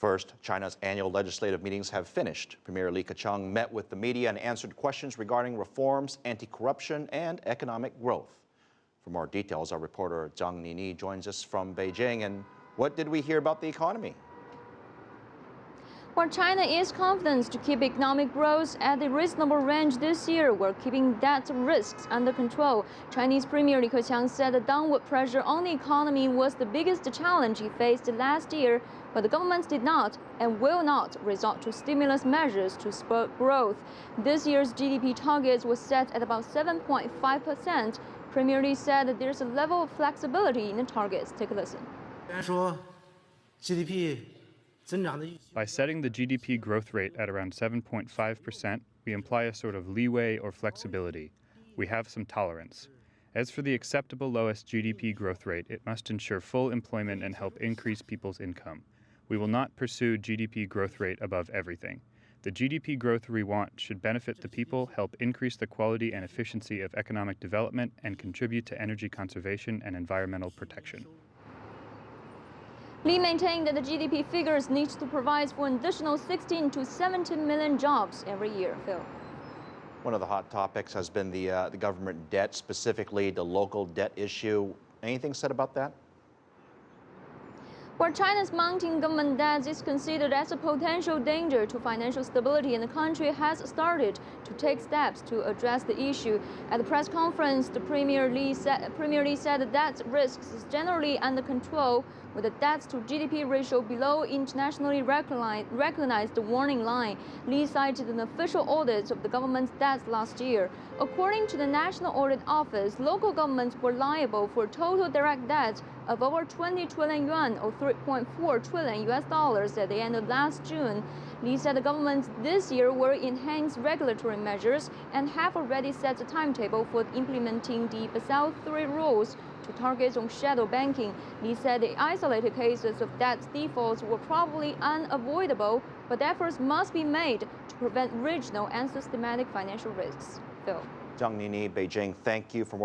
First, China's annual legislative meetings have finished. Premier Li Keqiang met with the media and answered questions regarding reforms, anti-corruption, and economic growth. For more details, our reporter Zhang Nini joins us from Beijing. And what did we hear about the economy? While China is confident to keep economic growth at a reasonable range this year while keeping debt risks under control, Chinese Premier Li Keqiang said the downward pressure on the economy was the biggest challenge he faced last year, but the government did not and will not resort to stimulus measures to spur growth. This year's GDP target was set at about 7.5%. Premier Li said there's a level of flexibility in the targets. Take a listen. By setting the GDP growth rate at around 7.5%, we imply a sort of leeway or flexibility. We have some tolerance. As for the acceptable lowest GDP growth rate, it must ensure full employment and help increase people's income. We will not pursue GDP growth rate above everything. The GDP growth we want should benefit the people, help increase the quality and efficiency of economic development, and contribute to energy conservation and environmental protection. Li maintained that the GDP figures need to provide for an additional 16 to 17 million jobs every year. Phil. One of the hot topics has been the government debt, specifically the local debt issue. Anything said about that? Where China's mounting government debt is considered as a potential danger to financial stability, and the country has started to take steps to address the issue. At the press conference, the Premier Li said the debt risks is generally under control, with the debt to GDP ratio below internationally recognized warning line. Li cited an official audit of the government's debts last year. According to the National Audit Office, local governments were liable for total direct debt of over 20 trillion yuan, or $3.4 trillion at the end of last June. Li said the government this year will enhance regulatory measures and have already set a timetable for implementing the Basel III rules to target on shadow banking. Li said the isolated cases of debt defaults were probably unavoidable, but efforts must be made to prevent regional and systematic financial risks. Phil. Zhang Nini, Beijing, thank you for more.